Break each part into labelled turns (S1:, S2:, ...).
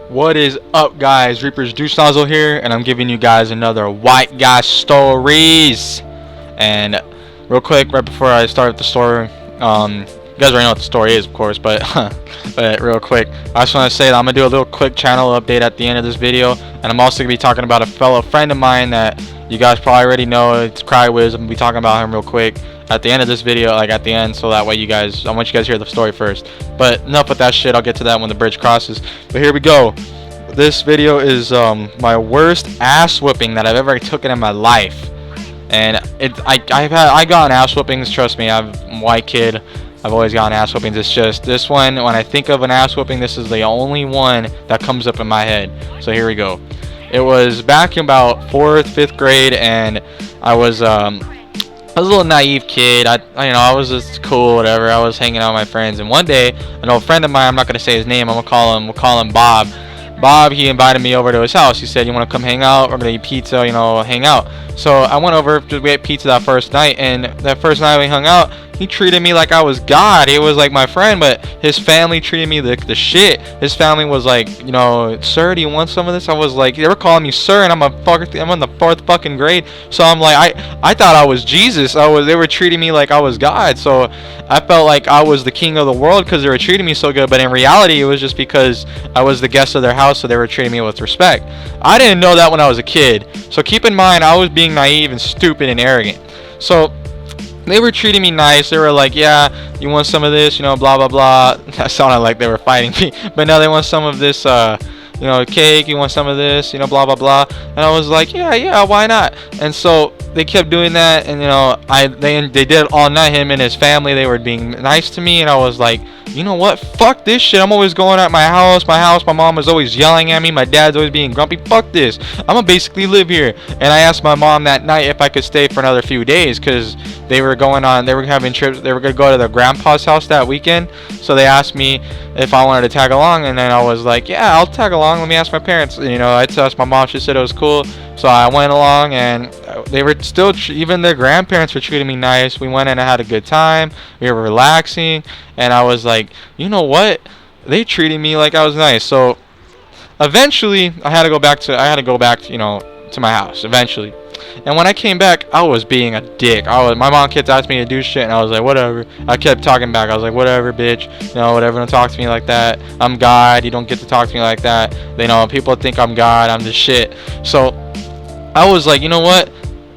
S1: What is up, guys? Reaper's Deuce Nozzle here, and I'm giving you guys another White Guy Stories. And real quick, right before I start the story, you guys already know what the story is, of course, but but real quick, I just want to say that I'm gonna do a little quick channel update at the end of this video, and I'm also gonna be talking about a fellow friend of mine that you guys probably already know. It's CryWiz. I'm gonna be talking about him real quick at the end of this video, like at the end, so that way I want you guys to hear the story first. But enough with that shit. I'll get to that when the bridge crosses. But here we go. This video is my worst ass whipping that I've ever taken in my life, and I gotten ass whippings. Trust me, I'm a white kid. I've always gotten ass whippings. It's just this one. When I think of an ass whipping, this is the only one that comes up in my head. So here we go. It was back in about 4th, 5th grade, and I was a little naive kid. I was just cool, whatever. I was hanging out with my friends, and one day, an old friend of mine, I'm not gonna say his name. We'll call him Bob. Bob, he invited me over to his house. He said, "You want to come hang out? We're gonna eat pizza, hang out." So I went over. We ate pizza that first night, and that first night we hung out, he treated me like I was God. He was like my friend, but his family treated me like the shit. His family was like, "Sir, do you want some of this?" I was like, they were calling me sir, and I'm in the 4th fucking grade. So I'm like, I thought I was Jesus. They were treating me like I was God. So I felt like I was the king of the world because they were treating me so good. But in reality, it was just because I was the guest of their house, so they were treating me with respect. I didn't know that when I was a kid. So keep in mind, I was being naive and stupid and arrogant. So they were treating me nice. They were like, "Yeah, you want some of this, blah blah blah." That sounded like they were fighting me, but no, they want some of this cake, you want some of this, blah blah blah. And I was like, yeah, why not? And so they kept doing that, and they did it all night. Him and his family, they were being nice to me, and I was like, you know what, fuck this shit. I'm always going at my house. My mom is always yelling at me. My dad's always being grumpy. Fuck this. I'm gonna basically live here. And I asked my mom that night if I could stay for another few days, because they were having trips. They were gonna go to their grandpa's house that weekend. So they asked me if I wanted to tag along, and then I was like, yeah, I'll tag along. Let me ask my parents. I asked my mom. She said it was cool. So I went along, and they were still, even their grandparents were treating me nice. We went in and had a good time. We were relaxing, and I was like, you know what? They treated me like I was nice. So eventually, I had to go back to my house eventually. And when I came back, I was being a dick. My mom kept asking me to do shit, and I was like, whatever. I kept talking back. I was like, whatever, bitch. Whatever. Don't talk to me like that. I'm God. You don't get to talk to me like that. People think I'm God. I'm the shit. So I was like, you know what?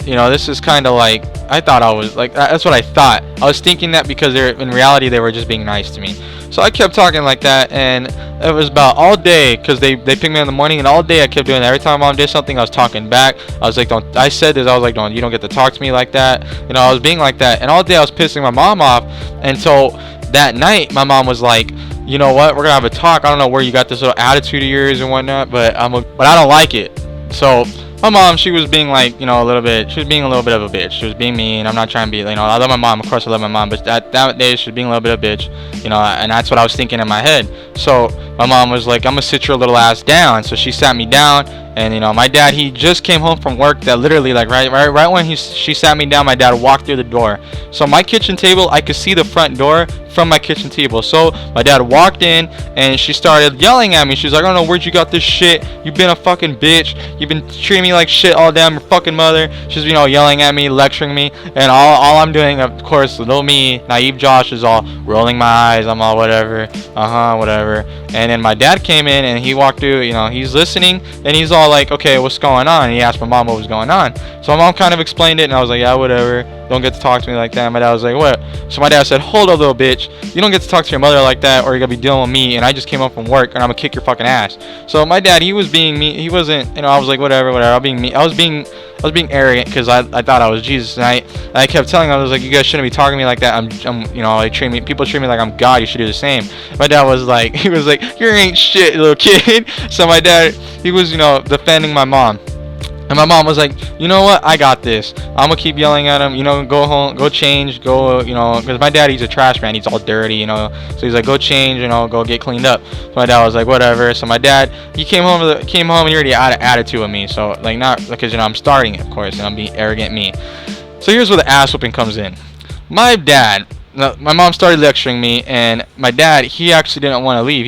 S1: This is kind of like, I thought I was like, that's what I thought. I was thinking that because in reality, they were just being nice to me. So I kept talking like that, and it was about all day, because they picked me in the morning, and all day I kept doing that. Every time mom did something, I was talking back. I was like, I said this, I was like, you don't get to talk to me like that. I was being like that, and all day I was pissing my mom off, until that night, my mom was like, you know what, we're gonna have a talk. I don't know where you got this little attitude of yours and whatnot, but I don't like it. So my mom, she was being like, she was being a little bit of a bitch. She was being mean. I'm not trying to be, I love my mom. Of course I love my mom, but that day she was being a little bit of a bitch, and that's what I was thinking in my head. So my mom was like, I'm gonna sit your little ass down. So she sat me down, and my dad, he just came home from work. That literally, like right when she sat me down, my dad walked through the door. So my kitchen table, I could see the front door from my kitchen table. So my dad walked in, and she started yelling at me. She's like, I don't know where'd you got this shit. You've been a fucking bitch. You've been treating me like shit all day. I'm your fucking mother. She's yelling at me, lecturing me, and all I'm doing, of course, little me, naive Josh, is all rolling my eyes. I'm all whatever, whatever. And then my dad came in, and he walked through. He's listening, and he's all like, okay, what's going on? And he asked my mom what was going on. So my mom kind of explained it, and I was like, yeah, whatever. Don't get to talk to me like that. My dad was like, what? So my dad said, hold up, little bitch. You don't get to talk to your mother like that, or you're gonna be dealing with me, and I just came up from work, and I'm gonna kick your fucking ass. So my dad, he was being me. He wasn't, I was like, whatever. I was being me. I was being arrogant, because I thought I was Jesus, and I kept telling him, I was like, you guys shouldn't be talking to me like that. People treat me like I'm God. You should do the same. My dad was like, you ain't shit, little kid. So my dad, he was, defending my mom. And my mom was like, you know what, I got this. I'm gonna keep yelling at him, go home, go change, go, because my dad, he's a trash man, he's all dirty, so he's like, go change, go get cleaned up. So my dad was like, whatever. So my dad, he came home and he already had an attitude with me. So like, not because I'm starting it, of course, and I'm being arrogant me. So here's where the ass whooping comes in. My dad, no, my mom started lecturing me, and my dad, he actually didn't want to leave.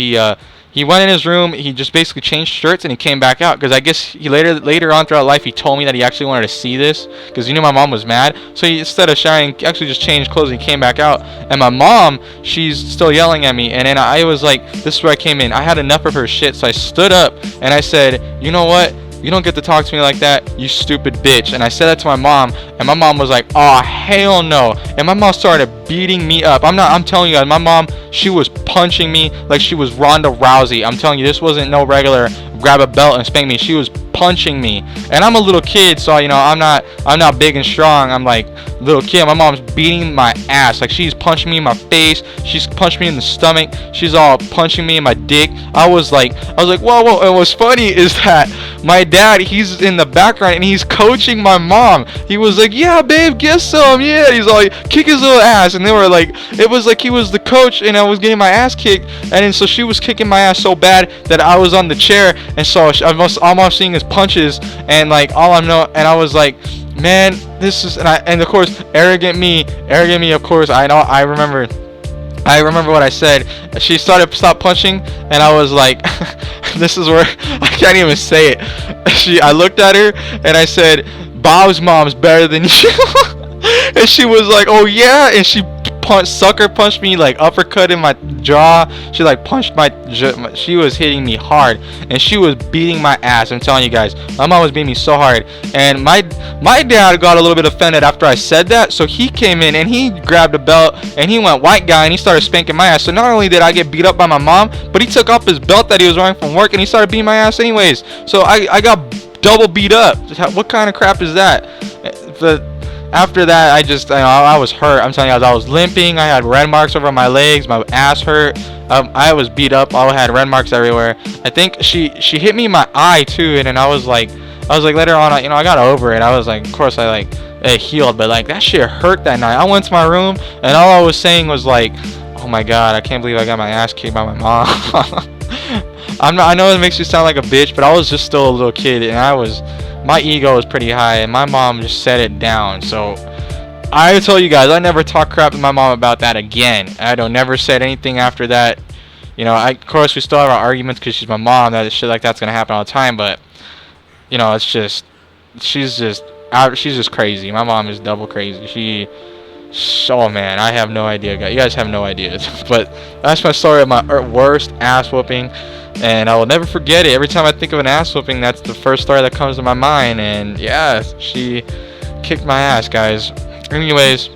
S1: He went in his room. He just basically changed shirts and he came back out because I guess he later on throughout life he told me that he actually wanted to see this because he knew my mom was mad. So he, instead of showering, he actually just changed clothes and he came back out. And my mom, she's still yelling at me. And then I was like, this is where I came in. I had enough of her shit, so I stood up and I said, you know what? You don't get to talk to me like that, you stupid bitch. And I said that to my mom, and my mom was like, oh, hell no. And my mom started beating me up. I'm telling you guys, my mom, she was punching me like she was Ronda Rousey. I'm telling you, this wasn't no regular grab a belt and spank me. She was punching me. And I'm a little kid, so you know, I'm not big and strong. I'm like little kid. My mom's beating my ass. Like she's punching me in my face. She's punched me in the stomach. She's all punching me in my dick. I was like, whoa. And what's funny is that my dad, he's in the background and he's coaching my mom. He was like, yeah, babe, get some. Yeah. He's like, kick his little ass. And they were like, it was like he was the coach and I was getting my ass kicked. And then so she was kicking my ass so bad that I was on the chair. And so all I'm seeing is punches. And like, and I was like, man, this is, and of course, arrogant me, of course, I remember what I said. She stopped punching, and I was like, this is where, I can't even say it. I looked at her, and I said, Bob's mom's better than you. And she was like, oh yeah, and she sucker punched me, like uppercut in my jaw. She like punched she was hitting me hard and she was beating my ass. I'm telling you guys, my mom was beating me so hard. And my dad got a little bit offended after I said that, so he came in and he grabbed a belt and he went white guy and he started spanking my ass. So not only did I get beat up by my mom, but he took off his belt that he was wearing from work and he started beating my ass anyways. So I got double beat up. What kind of crap is that? After that, I was hurt. I'm telling you guys, I was limping. I had red marks over my legs. My ass hurt. I was beat up. I had red marks everywhere. I think she hit me in my eye too, and then I was like later on, I got over it. I was like, of course, it healed, but like that shit hurt that night. I went to my room, and all I was saying was like, oh my god, I can't believe I got my ass kicked by my mom. I know it makes you sound like a bitch, but I was just still a little kid, and my ego was pretty high, and my mom just set it down. So I told you guys, I never talk crap to my mom about that again. I don't never said anything after that. Of course we still have our arguments because she's my mom. That shit like that's gonna happen all the time. But it's just she's just crazy. My mom is double crazy. Oh man, I have no idea, guys. You guys have no idea. But that's my story of my worst ass whooping. And I will never forget it. Every time I think of an ass whooping, that's the first story that comes to my mind. And yeah, she kicked my ass, guys. Anyways,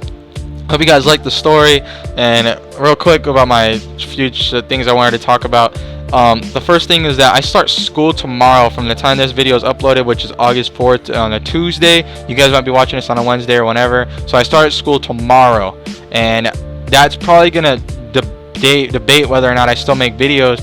S1: hope you guys liked the story. And real quick about my future things I wanted to talk about. The first thing is that I start school tomorrow from the time this video is uploaded, which is August 4th on a Tuesday. You guys might be watching this on a Wednesday or whenever. So I start school tomorrow. And that's probably going to debate whether or not I still make videos.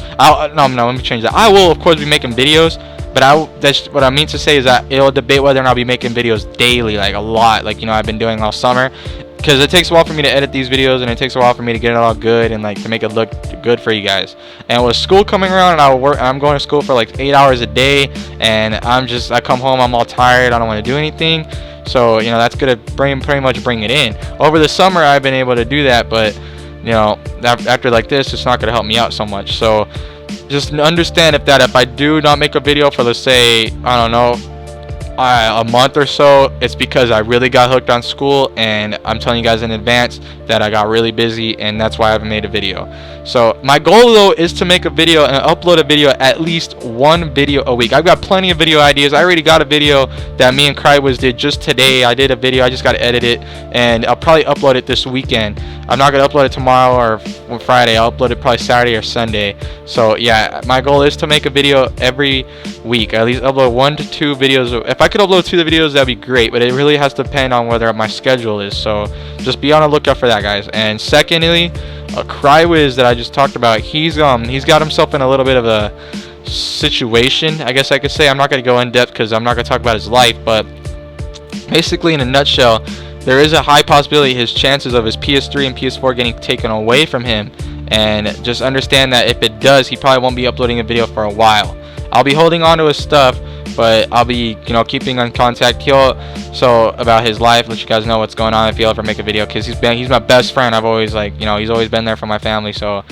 S1: No, let me change that. I will, of course, be making videos, but that's what I mean to say is that it'll debate whether or not I'll be making videos daily, like a lot, like I've been doing all summer, because it takes a while for me to edit these videos, and it takes a while for me to get it all good and like to make it look good for you guys. And with school coming around, and I'm going to school for like 8 hours a day, and I come home, I'm all tired, I don't want to do anything. So that's gonna pretty much bring it in. Over the summer, I've been able to do that, but after like this, it's not gonna help me out so much. So just understand if I do not make a video for, let's say, I don't know, a month or so, it's because I really got hooked on school, and I'm telling you guys in advance that I got really busy, and that's why I haven't made a video. So my goal though is to make a video and upload a video, at least one video a week. I've got plenty of video ideas. I already got a video that me and Crywiz did just today. I did a video, I just got to edit it, and I'll probably upload it this weekend. I'm not gonna upload it tomorrow or Friday. I'll upload it probably Saturday or Sunday. So yeah, my goal is to make a video every week. At least upload 1 to 2 videos. If I could upload 2 videos, that'd be great, but it really has to depend on whether my schedule is. So just be on the lookout for that, guys. And secondly, Crywiz that I just talked about, he's got himself in a little bit of a situation, I guess I could say. I'm not gonna go in depth because I'm not gonna talk about his life, but basically in a nutshell, there is a high possibility his chances of his PS3 and PS4 getting taken away from him, and just understand that if it does, he probably won't be uploading a video for a while. I'll be holding on to his stuff but I'll be, you know, keeping in contact. So about his life, let you guys know what's going on if he'll ever make a video, because he's my best friend. I've always, like, you know, he's always been there for my family. So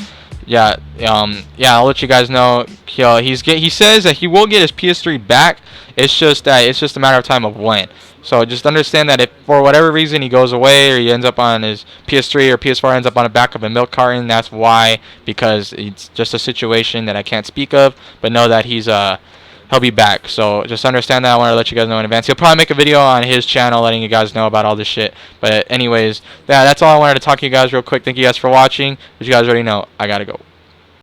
S1: yeah, yeah, I'll let you guys know. He says that he will get his PS3 back. It's just a matter of time of when. So just understand that if for whatever reason he goes away, or he ends up on his PS3 or PS4 ends up on the back of a milk carton, that's why, because it's just a situation that I can't speak of. But know that he'll be back. So just understand that. I want to let you guys know in advance. He'll probably make a video on his channel letting you guys know about all this shit. But anyways, yeah, that's all I wanted to talk to you guys real quick. Thank you guys for watching. As you guys already know, I gotta go.